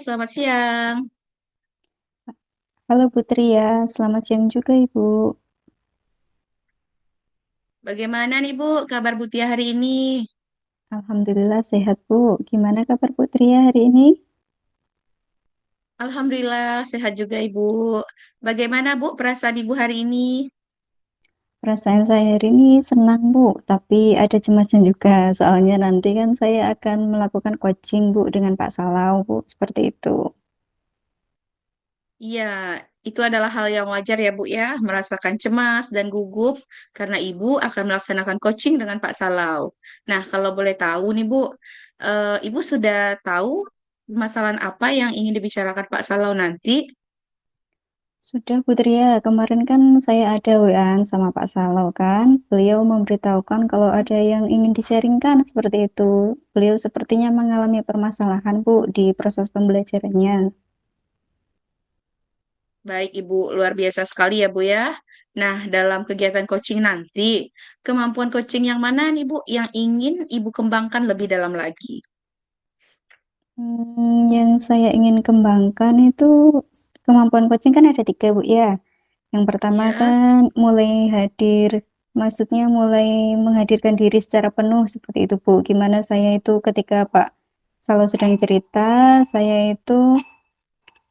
selamat siang. Halo Putri ya, selamat siang juga Ibu. Bagaimana nih Bu, kabar Bu Tia hari ini? Alhamdulillah sehat Bu. Gimana kabar Putri ya hari ini? Alhamdulillah sehat juga Ibu. Bagaimana Bu perasaan Ibu hari ini? Perasaan saya hari ini senang Bu, tapi ada cemasnya juga. Soalnya nanti kan saya akan melakukan coaching Bu dengan Pak Salau Bu, seperti itu. Iya, itu adalah hal yang wajar ya Bu ya, merasakan cemas dan gugup karena Ibu akan melaksanakan coaching dengan Pak Salau. Nah, kalau boleh tahu nih Bu, Ibu sudah tahu permasalahan apa yang ingin dibicarakan Pak Salau nanti? Sudah Putri ya, kemarin kan saya ada WA sama Pak Salau kan. Beliau memberitahukan kalau ada yang ingin di-sharingkan seperti itu. Beliau sepertinya mengalami permasalahan Bu di proses pembelajarannya. Baik, Ibu, luar biasa sekali ya, Bu ya. Nah, dalam kegiatan coaching nanti, kemampuan coaching yang mana nih, Bu, yang ingin Ibu kembangkan lebih dalam lagi? Yang saya ingin kembangkan itu kemampuan coaching kan ada 3 Bu ya. Yang pertama Ya, kan mulai hadir, maksudnya mulai menghadirkan diri secara penuh seperti itu Bu. Gimana saya itu ketika Pak Salo sedang cerita, saya itu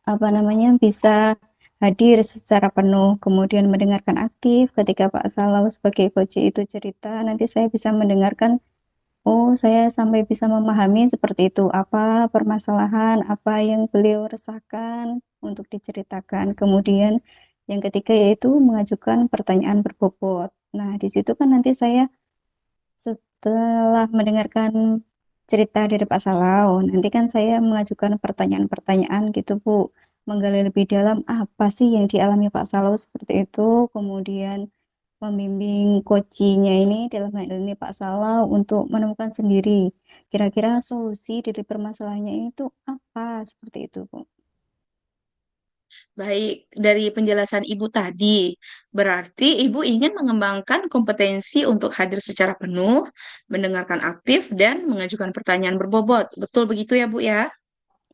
apa namanya bisa hadir secara penuh, kemudian mendengarkan aktif ketika Pak Salau sebagai coach itu cerita, nanti saya bisa mendengarkan. Oh, saya sampai bisa memahami seperti itu, apa permasalahan, apa yang beliau resahkan untuk diceritakan. Kemudian yang ketiga yaitu mengajukan pertanyaan berbobot. Nah, di situ kan nanti saya setelah mendengarkan cerita dari Pak Salau, nanti kan saya mengajukan pertanyaan-pertanyaan gitu, Bu. Menggali lebih dalam apa sih yang dialami Pak Salau seperti itu, kemudian membimbing coachingnya ini dalam hal ini Pak Salau untuk menemukan sendiri kira-kira solusi dari permasalahannya itu apa seperti itu Bu. baik. Dari penjelasan Ibu tadi, berarti Ibu ingin mengembangkan kompetensi untuk hadir secara penuh, mendengarkan aktif, dan mengajukan pertanyaan berbobot. Betul begitu ya, Bu ya?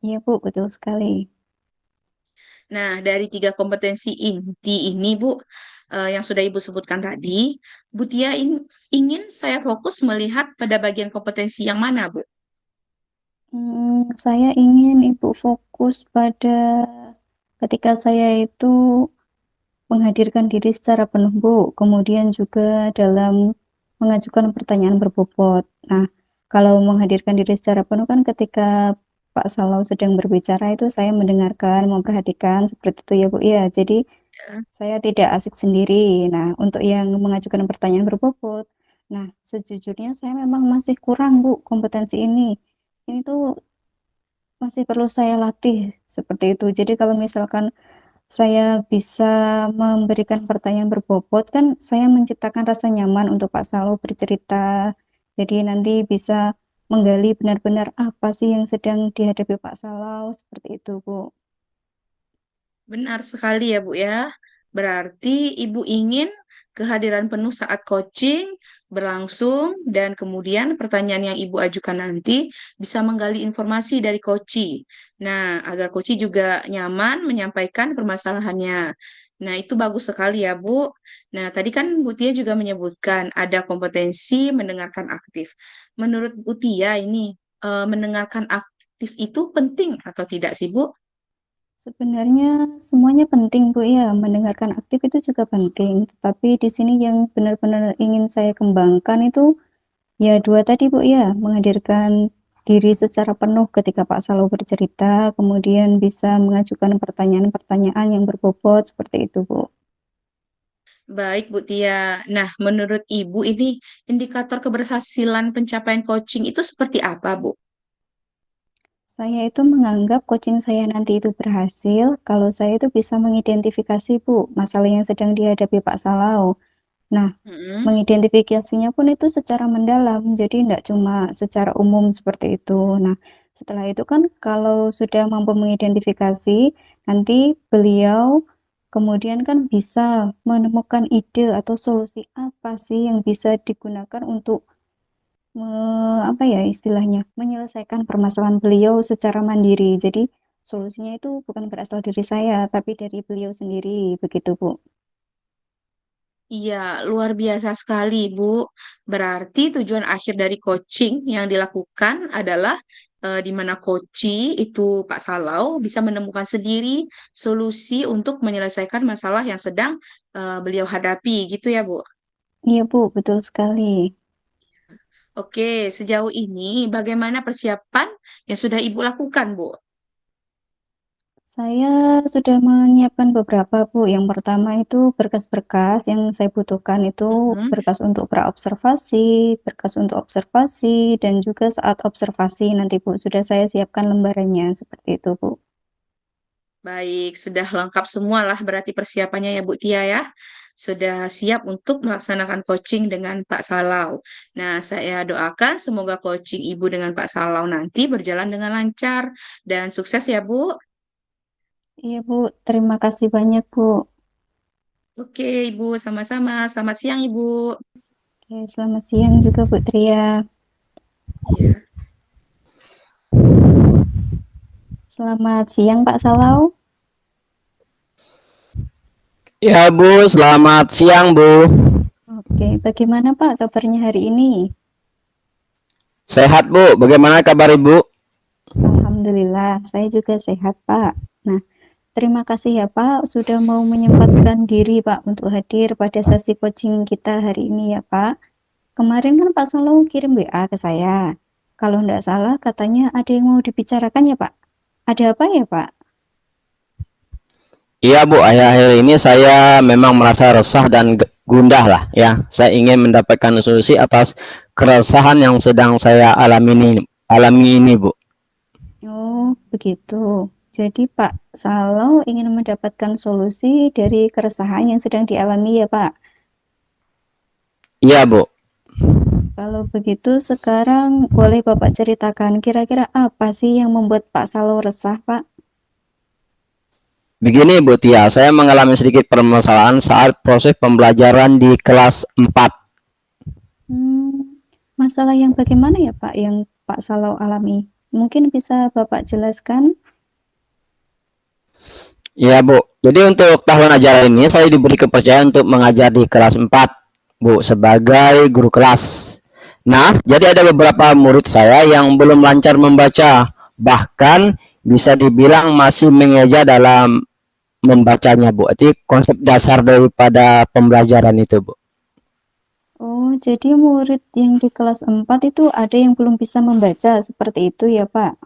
Iya Bu, betul sekali. Nah, dari tiga kompetensi inti ini, Bu, yang sudah Ibu sebutkan tadi, Bu Tia ingin saya fokus melihat pada bagian kompetensi yang mana, Bu? Saya ingin Ibu fokus pada ketika saya itu menghadirkan diri secara penuh Bu, kemudian juga dalam mengajukan pertanyaan berbobot. Nah, kalau menghadirkan diri secara penuh kan ketika Pak Salau sedang berbicara itu saya mendengarkan, memperhatikan seperti itu ya Bu. Ya, jadi Ya. saya tidak asik sendiri. Nah, untuk yang mengajukan pertanyaan berbobot, nah sejujurnya saya memang masih kurang Bu kompetensi ini. Ini tuh masih perlu saya latih seperti itu. Jadi kalau misalkan saya bisa memberikan pertanyaan berbobot kan saya menciptakan rasa nyaman untuk Pak Salo bercerita. Jadi nanti bisa menggali benar-benar apa sih yang sedang dihadapi Pak Salau seperti itu, Bu. Benar sekali ya, Bu ya. Berarti Ibu ingin kehadiran penuh saat coaching berlangsung dan kemudian pertanyaan yang Ibu ajukan nanti bisa menggali informasi dari coach. Nah, agar coach juga nyaman menyampaikan permasalahannya. Nah, itu bagus sekali ya, Bu. Nah, tadi kan Bu Tia juga menyebutkan ada kompetensi mendengarkan aktif. Menurut Bu Tia ini mendengarkan aktif itu penting atau tidak sih, Bu? Sebenarnya semuanya penting, Bu, ya. Mendengarkan aktif itu juga penting. Tetapi di sini yang benar-benar ingin saya kembangkan itu ya dua tadi, Bu, ya. Menghadirkan diri secara penuh ketika Pak Salo bercerita, kemudian bisa mengajukan pertanyaan-pertanyaan yang berbobot seperti itu, Bu. Baik, Bu Tia. Nah, menurut Ibu ini indikator keberhasilan pencapaian coaching itu seperti apa, Bu? Saya itu menganggap coaching saya nanti itu berhasil kalau saya itu bisa mengidentifikasi, Bu, masalah yang sedang dihadapi Pak Salau. Nah, Mm-mm. mengidentifikasinya pun itu secara mendalam, jadi tidak cuma secara umum seperti itu. Nah, setelah itu kan kalau sudah mampu mengidentifikasi, nanti beliau kemudian kan bisa menemukan ide atau solusi apa sih yang bisa digunakan untuk apa ya istilahnya, menyelesaikan permasalahan beliau secara mandiri. Jadi solusinya itu bukan berasal dari saya, tapi dari beliau sendiri, begitu Bu. Iya, luar biasa sekali, Bu. Berarti tujuan akhir dari coaching yang dilakukan adalah di mana itu Pak Salau bisa menemukan sendiri solusi untuk menyelesaikan masalah yang sedang beliau hadapi, gitu ya, Bu. Iya Bu, betul sekali. Oke, sejauh ini bagaimana persiapan yang sudah Ibu lakukan, Bu? Saya sudah menyiapkan beberapa Bu. Yang pertama itu berkas-berkas yang saya butuhkan itu Mhm. berkas untuk praobservasi, berkas untuk observasi, dan juga saat observasi nanti Bu. Sudah saya siapkan lembarannya seperti itu Bu. Baik, sudah lengkap semua lah berarti persiapannya ya Bu Tia ya. Sudah siap untuk melaksanakan coaching dengan Pak Salau. Nah, saya doakan semoga coaching Ibu dengan Pak Salau nanti berjalan dengan lancar dan sukses ya Bu. Iya Bu, terima kasih banyak Bu. Oke, Ibu, sama-sama. Selamat siang, Ibu. Oke, selamat siang juga Bu Tria. Iya. Selamat siang Pak Salau. Ya Bu, selamat siang Bu. Oke, bagaimana Pak kabarnya hari ini? Sehat Bu, bagaimana kabar Ibu? Alhamdulillah, saya juga sehat Pak. Nah, terima kasih ya Pak sudah mau menyempatkan diri Pak untuk hadir pada sesi coaching kita hari ini ya Pak. Kemarin kan Pak Salau kirim WA ke saya. Kalau tidak salah katanya ada yang mau dibicarakan ya Pak. Ada apa ya Pak? Iya Bu, akhir-akhir ini saya memang merasa resah dan gundah lah ya. Saya ingin mendapatkan solusi atas keresahan yang sedang saya alami ini Bu. Oh, begitu. Jadi Pak Salau ingin mendapatkan solusi dari keresahan yang sedang dialami ya Pak. Iya Bu. Kalau begitu sekarang boleh Bapak ceritakan kira-kira apa sih yang membuat Pak Salau resah Pak? Begini Bu Tia, saya mengalami sedikit permasalahan saat proses pembelajaran di kelas 4. Masalah yang bagaimana ya Pak yang Pak Salau alami? Mungkin bisa Bapak jelaskan? Iya Bu, jadi untuk tahun ajaran ini saya diberi kepercayaan untuk mengajar di kelas 4 Bu, sebagai guru kelas. Nah, jadi ada beberapa murid saya yang belum lancar membaca, bahkan bisa dibilang masih mengeja dalam membacanya Bu. Itu konsep dasar daripada pembelajaran itu Bu. Oh, jadi murid yang di kelas 4 itu ada yang belum bisa membaca seperti itu ya Pak?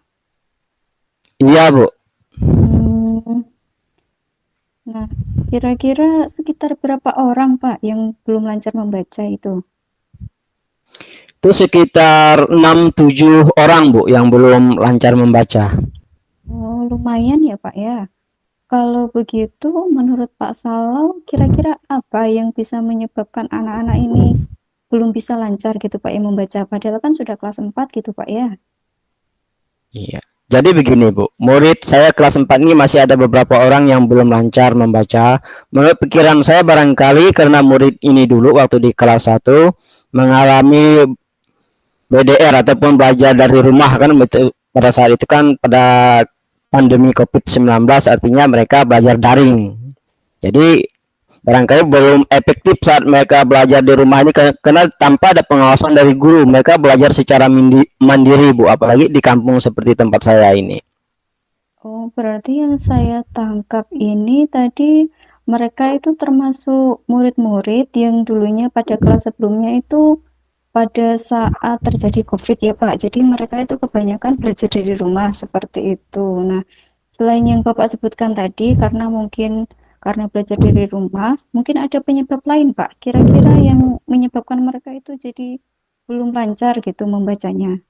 Iya Bu. Nah, kira-kira sekitar berapa orang Pak yang belum lancar membaca itu? Itu sekitar 6-7 orang Bu yang belum lancar membaca. Oh, lumayan ya Pak ya. Kalau begitu, menurut Pak Salau, kira-kira apa yang bisa menyebabkan anak-anak ini belum bisa lancar gitu Pak yang membaca? Padahal kan sudah kelas 4 gitu Pak ya. Iya. Jadi begini Bu, murid saya kelas 4 ini masih ada beberapa orang yang belum lancar membaca. Menurut pikiran saya barangkali karena murid ini dulu waktu di kelas 1 mengalami BDR ataupun belajar dari rumah kan pada saat itu kan pada pandemi COVID-19, artinya mereka belajar daring. Jadi barangkali belum efektif saat mereka belajar di rumah ini karena tanpa ada pengawasan dari guru. Mereka belajar secara mandiri Bu, apalagi di kampung seperti tempat saya ini. Oh, berarti yang saya tangkap ini tadi mereka itu termasuk murid-murid yang dulunya pada kelas sebelumnya itu pada saat terjadi COVID ya Pak. Jadi mereka itu kebanyakan belajar dari rumah seperti itu. Nah, selain yang Bapak sebutkan tadi, karena belajar dari rumah, mungkin ada penyebab lain Pak. Kira-kira yang menyebabkan mereka itu jadi belum lancar gitu membacanya.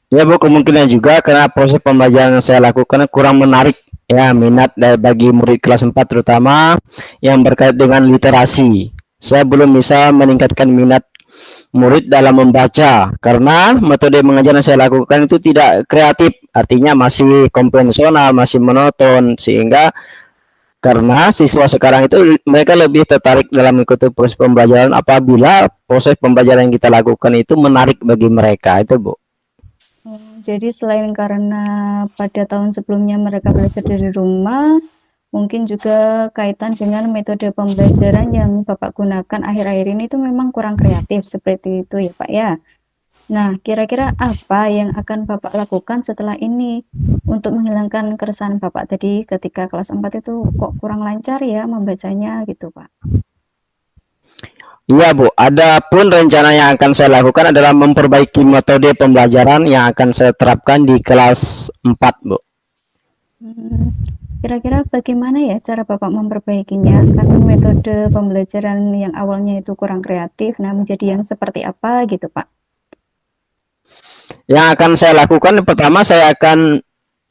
Ya Bu, kemungkinan juga karena proses pembelajaran yang saya lakukan kurang menarik ya minat bagi murid kelas 4 terutama yang berkait dengan literasi. Saya belum bisa meningkatkan minat murid dalam membaca karena metode mengajar yang saya lakukan itu tidak kreatif, artinya masih konvensional, masih monoton, sehingga karena siswa sekarang itu mereka lebih tertarik dalam mengikuti proses pembelajaran apabila proses pembelajaran yang kita lakukan itu menarik bagi mereka itu Bu. Jadi selain karena pada tahun sebelumnya mereka belajar dari rumah, mungkin juga kaitan dengan metode pembelajaran yang Bapak gunakan akhir-akhir ini itu memang kurang kreatif seperti itu ya Pak ya. Nah, kira-kira apa yang akan Bapak lakukan setelah ini untuk menghilangkan keresahan Bapak tadi ketika kelas 4 itu kok kurang lancar ya membacanya gitu Pak? Iya Bu, adapun rencana yang akan saya lakukan adalah memperbaiki metode pembelajaran yang akan saya terapkan di kelas 4 Bu. Kira-kira bagaimana ya cara Bapak memperbaikinya? Karena metode pembelajaran yang awalnya itu kurang kreatif, nah menjadi yang seperti apa gitu Pak? Yang akan saya lakukan pertama, saya akan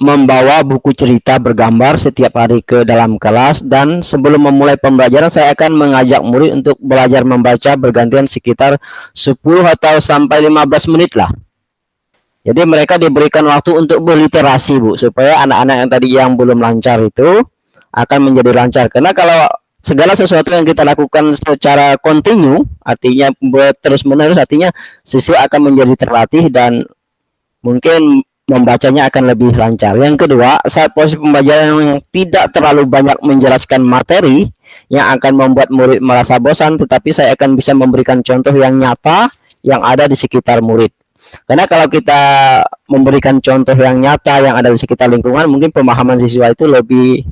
membawa buku cerita bergambar setiap hari ke dalam kelas, dan sebelum memulai pembelajaran saya akan mengajak murid untuk belajar membaca bergantian sekitar 10 atau sampai 15 menit lah. Jadi mereka diberikan waktu untuk berliterasi Bu, supaya anak-anak yang tadi yang belum lancar itu akan menjadi lancar. Karena kalau segala sesuatu yang kita lakukan secara kontinu, artinya terus menerus, artinya siswa akan menjadi terlatih dan mungkin membacanya akan lebih lancar. Yang kedua, saat proses pembelajaran yang tidak terlalu banyak menjelaskan materi yang akan membuat murid merasa bosan, tetapi saya akan bisa memberikan contoh yang nyata yang ada di sekitar murid. Karena kalau kita memberikan contoh yang nyata yang ada di sekitar lingkungan, mungkin pemahaman siswa itu lebih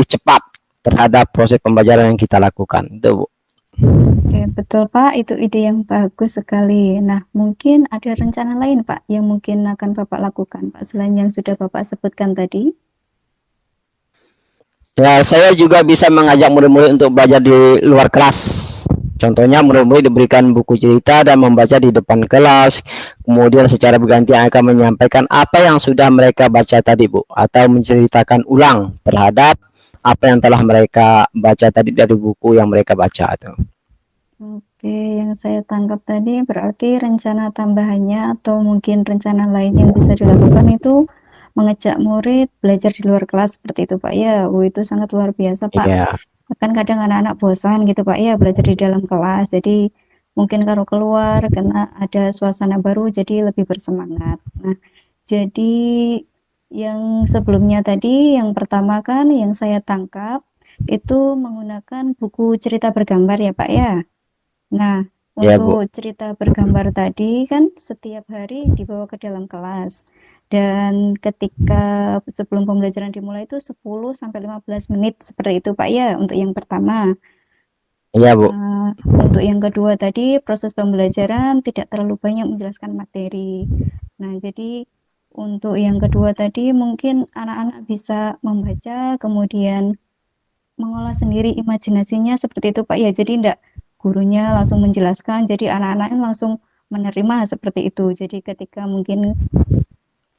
cepat terhadap proses pembelajaran yang kita lakukan. Itu Bu. Oke, betul Pak, itu ide yang bagus sekali. Nah, mungkin ada rencana lain Pak yang mungkin akan Bapak lakukan Pak selain yang sudah Bapak sebutkan tadi? Ya, saya juga bisa mengajak murid-murid untuk belajar di luar kelas. Contohnya murid-murid diberikan buku cerita dan membaca di depan kelas. Kemudian secara bergantian akan menyampaikan apa yang sudah mereka baca tadi Bu, atau menceritakan ulang terhadap apa yang telah mereka baca tadi dari buku yang mereka baca itu. Oke, yang saya tangkap tadi berarti rencana tambahannya atau mungkin rencana lain yang bisa dilakukan itu mengajak murid belajar di luar kelas seperti itu Pak ya. Itu sangat luar biasa Pak. Iya. Kan kadang anak-anak bosan gitu Pak ya belajar di dalam kelas. Jadi mungkin kalau keluar karena ada suasana baru jadi lebih bersemangat. Nah, jadi yang sebelumnya tadi yang pertama kan yang saya tangkap itu menggunakan buku cerita bergambar ya Pak ya. Nah, Ya Bu. untuk cerita bergambar tadi kan setiap hari dibawa ke dalam kelas. Dan ketika sebelum pembelajaran dimulai itu 10 sampai 15 menit seperti itu Pak ya untuk yang pertama. Iya Bu. Untuk yang kedua tadi proses pembelajaran tidak terlalu banyak menjelaskan materi. Nah, jadi untuk yang kedua tadi mungkin anak-anak bisa membaca kemudian mengolah sendiri imajinasinya seperti itu Pak ya. Jadi enggak gurunya langsung menjelaskan, jadi anak-anaknya langsung menerima seperti itu. Jadi ketika mungkin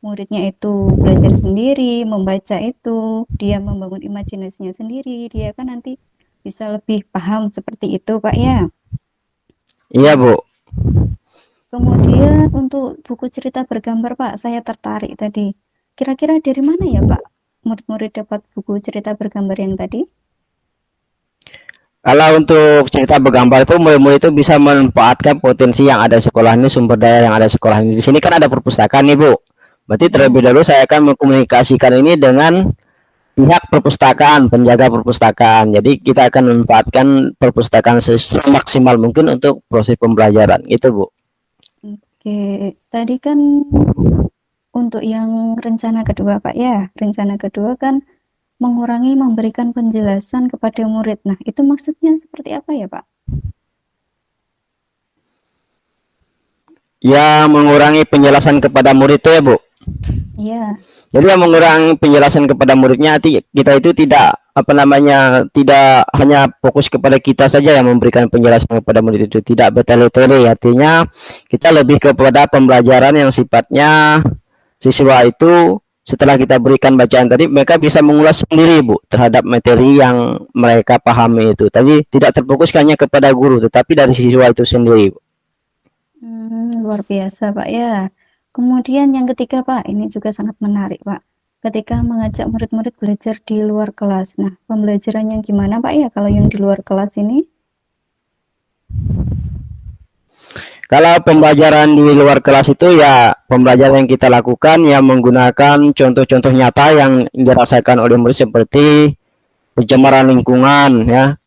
muridnya itu belajar sendiri, membaca itu, dia membangun imajinasinya sendiri, dia kan nanti bisa lebih paham seperti itu Pak ya. Iya Bu. Kemudian untuk buku cerita bergambar Pak, saya tertarik tadi. Kira-kira dari mana ya Pak murid-murid dapat buku cerita bergambar yang tadi? Kalau untuk cerita bergambar itu murid-murid itu bisa memanfaatkan potensi yang ada di sekolah ini, sumber daya yang ada di sekolah ini. Di sini kan ada perpustakaan nih Bu. Berarti terlebih dahulu saya akan mengkomunikasikan ini dengan pihak perpustakaan, penjaga perpustakaan. Jadi kita akan memanfaatkan perpustakaan semaksimal mungkin untuk proses pembelajaran. Itu Bu. Oke, tadi kan untuk yang rencana kedua Pak ya, rencana kedua kan mengurangi memberikan penjelasan kepada murid. Nah, itu maksudnya seperti apa ya Pak? Ya, mengurangi penjelasan kepada murid itu ya Bu. Iya. Jadi yang mengurangi penjelasan kepada muridnya, kita itu tidak tidak hanya fokus kepada kita saja yang memberikan penjelasan kepada murid itu, tidak bertele-tele. Artinya kita lebih kepada pembelajaran yang sifatnya siswa itu setelah kita berikan bacaan tadi, mereka bisa mengulas sendiri Bu terhadap materi yang mereka pahami itu. Tadi tidak terfokus hanya kepada guru, tetapi dari siswa itu sendiri Bu. Luar biasa Pak ya. Kemudian yang ketiga Pak, ini juga sangat menarik Pak. Ketika mengajak murid-murid belajar di luar kelas. Nah, pembelajarannya gimana Pak ya kalau yang di luar kelas ini? Kalau pembelajaran di luar kelas itu ya pembelajaran yang kita lakukan yang menggunakan contoh-contoh nyata yang dirasakan oleh murid seperti pencemaran lingkungan ya.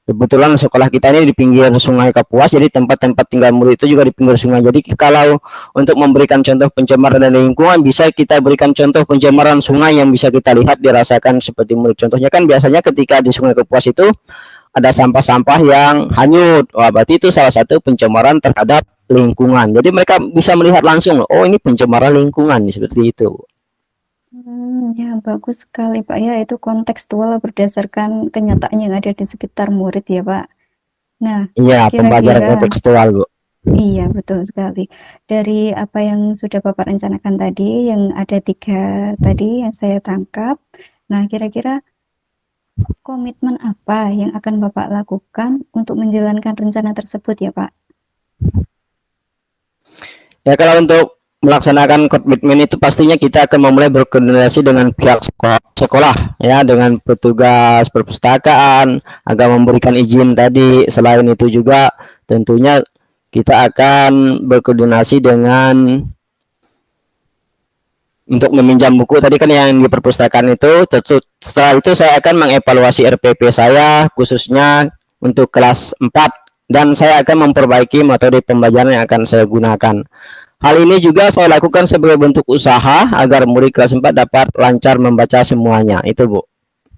Kebetulan sekolah kita ini di pinggir Sungai Kapuas, jadi tempat-tempat tinggal murid itu juga di pinggir sungai. Jadi kalau untuk memberikan contoh pencemaran dan lingkungan, bisa kita berikan contoh pencemaran sungai yang bisa kita lihat dirasakan seperti murid. Contohnya kan biasanya ketika di Sungai Kapuas itu ada sampah-sampah yang hanyut. Wah, berarti itu salah satu pencemaran terhadap lingkungan. Jadi mereka bisa melihat langsung, oh ini pencemaran lingkungan, seperti itu. Ya bagus sekali Pak ya, itu kontekstual berdasarkan kenyataan yang ada di sekitar murid ya Pak. Nah, Iya, pembelajaran kira-kira kontekstual, Bu. iya betul sekali. Dari apa yang sudah Bapak rencanakan tadi, yang ada 3 tadi yang saya tangkap. Nah, kira-kira komitmen apa yang akan Bapak lakukan untuk menjalankan rencana tersebut ya Pak? Ya kalau untuk melaksanakan komitmen itu pastinya kita akan memulai berkoordinasi dengan pihak sekolah ya, dengan petugas perpustakaan agar memberikan izin tadi. Selain itu juga tentunya kita akan berkoordinasi dengan untuk meminjam buku tadi kan yang di perpustakaan itu. Setelah itu saya akan mengevaluasi RPP saya khususnya untuk kelas 4 dan saya akan memperbaiki metode pembelajaran yang akan saya gunakan. Hal ini juga saya lakukan sebagai bentuk usaha agar murid kelas 4 dapat lancar membaca semuanya. Itu, Bu.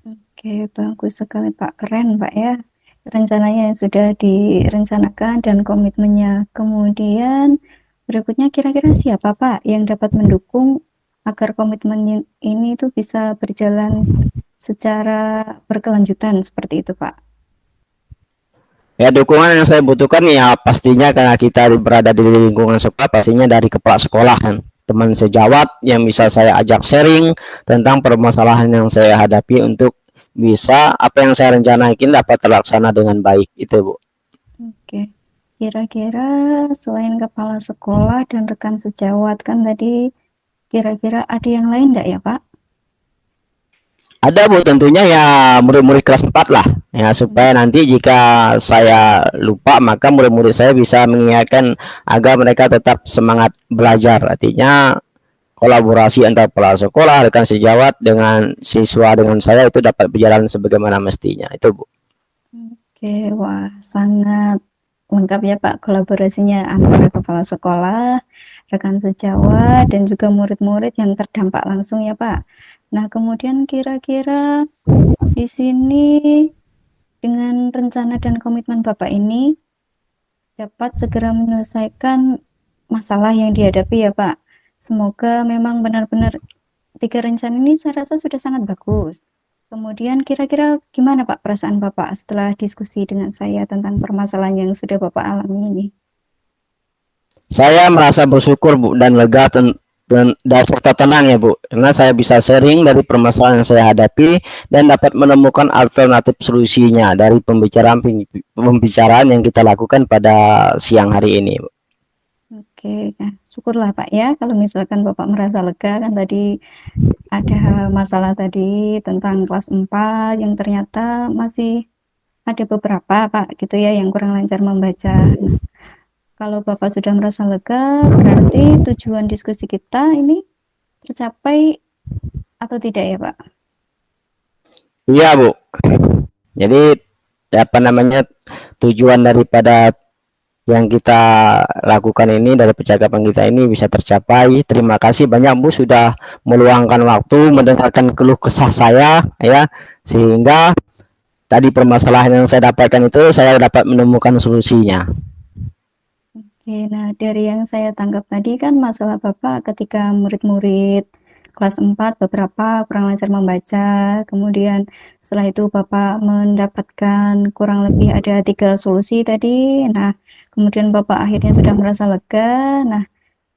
Oke, bagus sekali Pak. Keren Pak ya. Rencananya yang sudah direncanakan dan komitmennya. Kemudian berikutnya kira-kira siapa Pak yang dapat mendukung agar komitmen ini tuh bisa berjalan secara berkelanjutan seperti itu Pak? Ya, dukungan yang saya butuhkan ya pastinya karena kita berada di lingkungan sekolah, pastinya dari kepala sekolah kan, teman sejawat yang bisa saya ajak sharing tentang permasalahan yang saya hadapi untuk bisa apa yang saya rencanakan dapat terlaksana dengan baik. Itu, Bu. Oke. Kira-kira selain kepala sekolah dan rekan sejawat kan tadi, kira-kira ada yang lain enggak ya Pak? Ada, Bu, tentunya ya murid-murid kelas 4 lah ya, supaya nanti jika saya lupa maka murid-murid saya bisa mengingatkan agar mereka tetap semangat belajar. Artinya kolaborasi antara kepala sekolah, rekan sejawat dengan siswa dengan saya itu dapat berjalan sebagaimana mestinya. Itu, Bu. Oke, wah sangat lengkap ya Pak kolaborasinya antara kepala sekolah, rekan sejawat, dan juga murid-murid yang terdampak langsung ya Pak. Nah, kemudian kira-kira di sini dengan rencana dan komitmen Bapak ini dapat segera menyelesaikan masalah yang dihadapi ya Pak. Semoga memang benar-benar 3 rencana ini saya rasa sudah sangat bagus. Kemudian kira-kira gimana Pak perasaan Bapak setelah diskusi dengan saya tentang permasalahan yang sudah Bapak alami ini? Saya merasa bersyukur, Bu, dan lega dan serta tenang ya, Bu, karena saya bisa sharing dari permasalahan yang saya hadapi dan dapat menemukan alternatif solusinya dari pembicaraan yang kita lakukan pada siang hari ini, Bu. Oke, nah, syukurlah Pak ya kalau misalkan Bapak merasa lega kan tadi ada masalah tadi tentang kelas 4 yang ternyata masih ada beberapa Pak gitu ya yang kurang lancar membaca. Nah, kalau Bapak sudah merasa lega, berarti tujuan diskusi kita ini tercapai atau tidak ya Pak? Iya, Bu. Jadi apa namanya tujuan daripada yang kita lakukan ini dari percakapan kita ini bisa tercapai. Terima kasih banyak, Bu, sudah meluangkan waktu mendengarkan keluh kesah saya ya, sehingga tadi permasalahan yang saya dapatkan itu saya dapat menemukan solusinya. Oke, nah dari yang saya tangkap tadi kan masalah Bapak ketika murid-murid kelas 4 beberapa kurang lancar membaca, kemudian setelah itu Bapak mendapatkan kurang lebih ada 3 solusi tadi. Nah, kemudian Bapak akhirnya sudah merasa lega. Nah,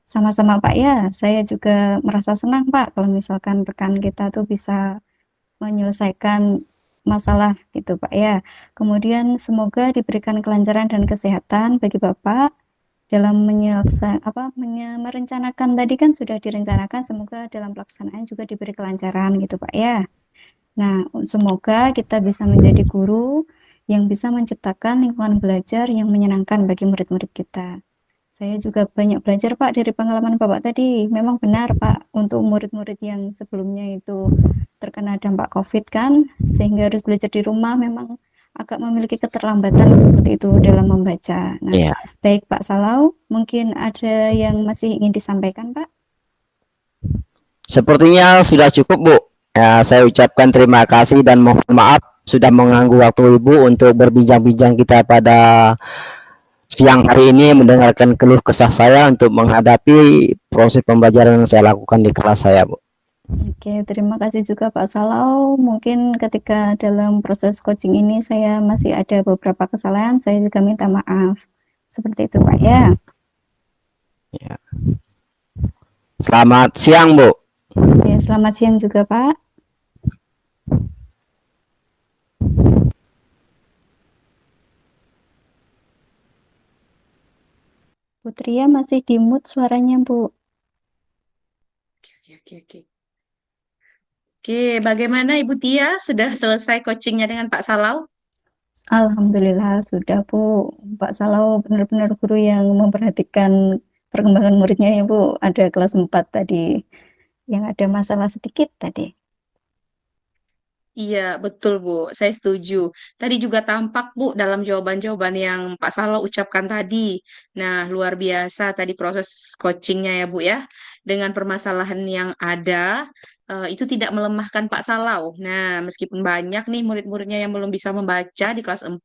sama-sama Pak ya, saya juga merasa senang Pak kalau misalkan rekan kita tuh bisa menyelesaikan masalah gitu Pak ya. Kemudian semoga diberikan kelancaran dan kesehatan bagi Bapak dalam merencanakan tadi kan sudah direncanakan, semoga dalam pelaksanaan juga diberi kelancaran gitu Pak ya. Nah, semoga kita bisa menjadi guru yang bisa menciptakan lingkungan belajar yang menyenangkan bagi murid-murid kita. Saya juga banyak belajar Pak dari pengalaman Bapak tadi. Memang benar Pak, untuk murid-murid yang sebelumnya itu terkena dampak COVID kan, sehingga harus belajar di rumah memang agak memiliki keterlambatan seperti itu dalam membaca. Nah, Iya. baik Pak Salau, mungkin ada yang masih ingin disampaikan Pak? Sepertinya sudah cukup, Bu. Ya, saya ucapkan terima kasih dan mohon maaf sudah mengganggu waktu Ibu untuk berbincang-bincang kita pada siang hari ini mendengarkan keluh kesah saya untuk menghadapi proses pembelajaran yang saya lakukan di kelas saya, Bu. Oke, terima kasih juga Pak Salau. Mungkin ketika dalam proses coaching ini saya masih ada beberapa kesalahan, saya juga minta maaf. Seperti itu Pak ya. Ya. Selamat siang, Bu. Ya, selamat siang juga Pak. Putria masih di mute suaranya Bu. Oke. Oke, bagaimana Ibu Tia? Sudah selesai coachingnya dengan Pak Salau? Alhamdulillah sudah Bu. Pak Salau benar-benar guru yang memperhatikan perkembangan muridnya ya Bu. Ada kelas 4 tadi yang ada masalah sedikit tadi. Iya, betul Bu. Saya setuju. Tadi juga tampak Bu dalam jawaban-jawaban yang Pak Salau ucapkan tadi. Nah, luar biasa tadi proses coachingnya ya Bu ya. Dengan permasalahan yang ada, itu tidak melemahkan Pak Salau. Nah, meskipun banyak nih murid-muridnya yang belum bisa membaca di kelas 4,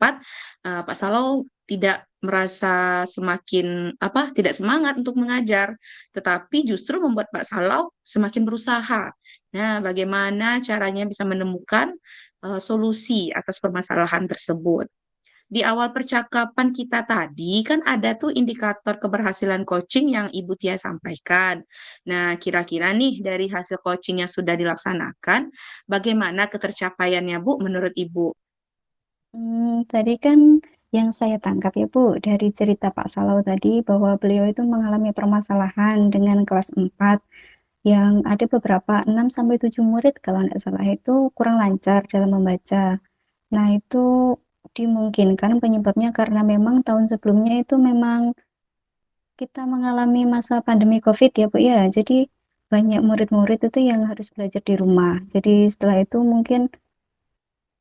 Pak Salau tidak merasa semakin tidak semangat untuk mengajar, tetapi justru membuat Pak Salau semakin berusaha. Nah, bagaimana caranya bisa menemukan solusi atas permasalahan tersebut? Di awal percakapan kita tadi kan ada tuh indikator keberhasilan coaching yang Ibu Tia sampaikan. Nah, kira-kira nih dari hasil coaching yang sudah dilaksanakan, bagaimana ketercapaiannya Bu menurut Ibu? Tadi kan yang saya tangkap ya Bu, dari cerita Pak Salau tadi bahwa beliau itu mengalami permasalahan dengan kelas 4 yang ada beberapa 6 sampai 7 murid kalau tidak salah itu kurang lancar dalam membaca. Nah, itu dimungkinkan penyebabnya karena memang tahun sebelumnya itu memang kita mengalami masa pandemi COVID ya Bu ya. Jadi banyak murid-murid itu yang harus belajar di rumah. Jadi setelah itu mungkin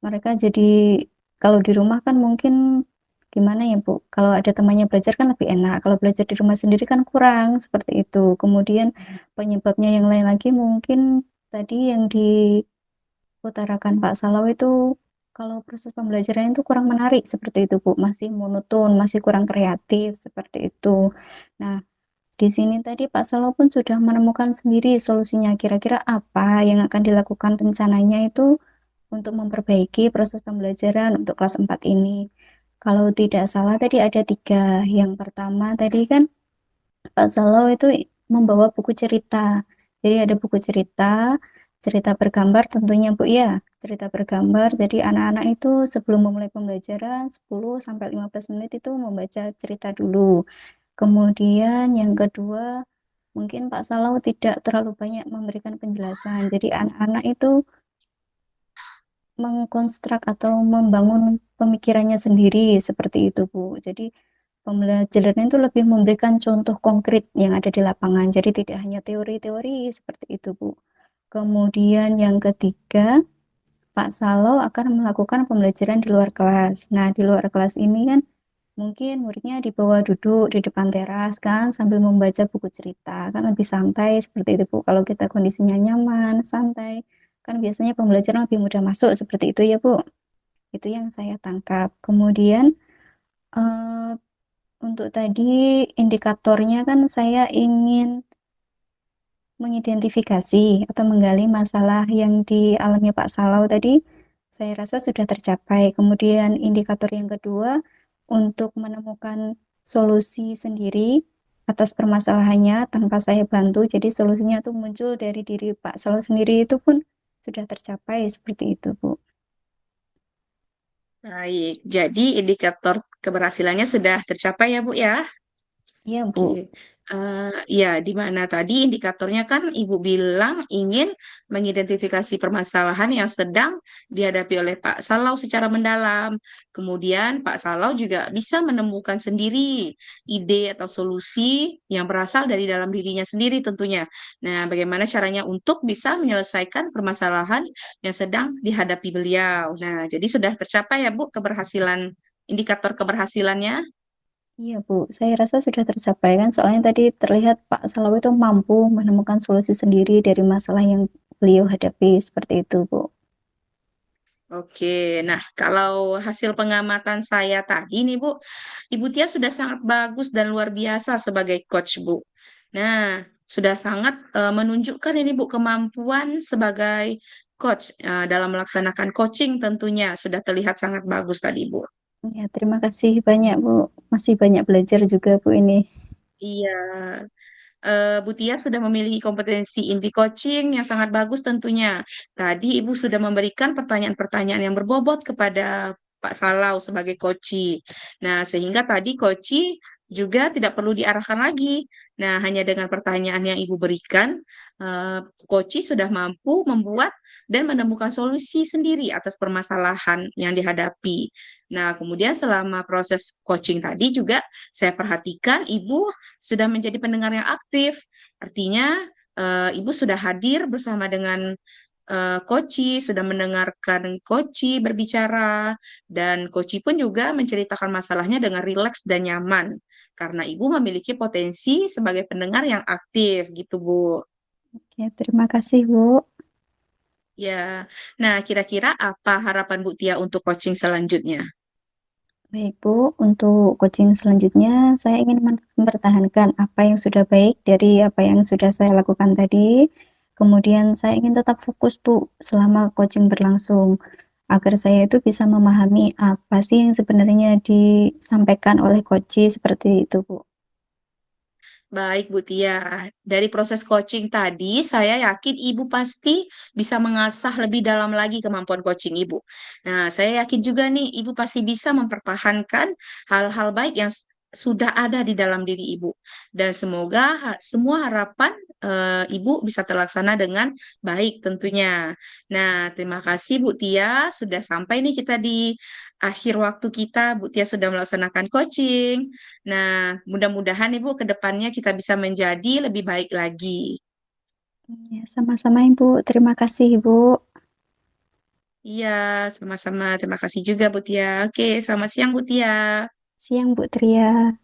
mereka jadi kalau di rumah kan mungkin gimana ya Bu, kalau ada temannya belajar kan lebih enak, kalau belajar di rumah sendiri kan kurang, seperti itu. Kemudian penyebabnya yang lain lagi mungkin tadi yang diutarakan Pak Salau itu kalau proses pembelajaran itu kurang menarik seperti itu Bu, masih monoton, masih kurang kreatif seperti itu. Nah, di sini tadi Pak Salau pun sudah menemukan sendiri solusinya kira-kira apa yang akan dilakukan rencananya itu untuk memperbaiki proses pembelajaran untuk kelas 4 ini. Kalau tidak salah tadi ada 3. Yang pertama tadi kan Pak Salau itu membawa buku cerita. Jadi ada buku cerita, cerita bergambar tentunya Bu ya. Cerita bergambar. Jadi anak-anak itu sebelum memulai pembelajaran 10 sampai 15 menit itu membaca cerita dulu. Kemudian yang kedua, mungkin Pak Salau tidak terlalu banyak memberikan penjelasan. Jadi anak-anak itu mengkonstruk atau membangun pemikirannya sendiri seperti itu Bu. Jadi pembelajaran itu lebih memberikan contoh konkret yang ada di lapangan. Jadi tidak hanya teori-teori seperti itu Bu. Kemudian yang ketiga, Pak Salau akan melakukan pembelajaran di luar kelas. Nah, di luar kelas ini kan mungkin muridnya dibawa duduk di depan teras kan sambil membaca buku cerita. Kan lebih santai seperti itu Bu. Kalau kita kondisinya nyaman, santai, kan biasanya pembelajaran lebih mudah masuk seperti itu ya Bu. Itu yang saya tangkap. Kemudian eh, untuk tadi indikatornya kan saya ingin mengidentifikasi atau menggali masalah yang dialami Pak Salau tadi, saya rasa sudah tercapai. Kemudian indikator yang kedua, untuk menemukan solusi sendiri atas permasalahannya tanpa saya bantu, jadi solusinya itu muncul dari diri Pak Salau sendiri itu pun sudah tercapai seperti itu, Bu. Baik, jadi indikator keberhasilannya sudah tercapai ya Bu ya. Iya, Bu. Oke, ya, di mana tadi indikatornya kan Ibu bilang ingin mengidentifikasi permasalahan yang sedang dihadapi oleh Pak Salau secara mendalam. Kemudian Pak Salau juga bisa menemukan sendiri ide atau solusi yang berasal dari dalam dirinya sendiri tentunya. Nah, bagaimana caranya untuk bisa menyelesaikan permasalahan yang sedang dihadapi beliau. Nah, jadi sudah tercapai ya Bu keberhasilan indikator keberhasilannya. Iya, Bu. Saya rasa sudah tercapai kan soalnya tadi terlihat Pak Salau itu mampu menemukan solusi sendiri dari masalah yang beliau hadapi, seperti itu, Bu. Oke, nah kalau hasil pengamatan saya tadi nih Bu, Ibu Tia sudah sangat bagus dan luar biasa sebagai coach Bu. Nah, sudah sangat menunjukkan ini Bu kemampuan sebagai coach dalam melaksanakan coaching tentunya sudah terlihat sangat bagus tadi Bu. Ya, terima kasih banyak, Bu. Masih banyak belajar juga, Bu, ini. Iya, Bu Tia sudah memiliki kompetensi inti coaching yang sangat bagus tentunya. Tadi Ibu sudah memberikan pertanyaan-pertanyaan yang berbobot kepada Pak Salau sebagai coach. Nah, sehingga tadi coach juga tidak perlu diarahkan lagi. Nah, hanya dengan pertanyaan yang Ibu berikan, coach sudah mampu membuat dan menemukan solusi sendiri atas permasalahan yang dihadapi. Nah, kemudian selama proses coaching tadi juga saya perhatikan Ibu sudah menjadi pendengar yang aktif. Artinya, Ibu sudah hadir bersama dengan Koci, sudah mendengarkan Koci berbicara, dan Koci pun juga menceritakan masalahnya dengan rileks dan nyaman, karena Ibu memiliki potensi sebagai pendengar yang aktif, gitu, Bu. Oke, terima kasih, Bu. Ya, nah kira-kira apa harapan Bu Tia untuk coaching selanjutnya? Baik, Bu. Untuk coaching selanjutnya, saya ingin mempertahankan apa yang sudah baik dari apa yang sudah saya lakukan tadi. Kemudian saya ingin tetap fokus, Bu, selama coaching berlangsung, agar saya itu bisa memahami apa sih yang sebenarnya disampaikan oleh coach, seperti itu, Bu. Baik, Bu Tia. Dari proses coaching tadi, saya yakin Ibu pasti bisa mengasah lebih dalam lagi kemampuan coaching Ibu. Nah, saya yakin juga nih, Ibu pasti bisa mempertahankan hal-hal baik yang sudah ada di dalam diri Ibu. Dan semoga semua harapan Ibu bisa terlaksana dengan baik tentunya. Nah, terima kasih Bu Tia. Sudah sampai nih kita di akhir waktu kita. Bu Tia sudah melaksanakan coaching. Nah, mudah-mudahan Ibu ke depannya kita bisa menjadi lebih baik lagi. Ya, sama-sama, Ibu. Terima kasih, Ibu. Iya, sama-sama. Terima kasih juga Bu Tia. Oke, selamat siang Bu Tia. Siang, Bu Tria.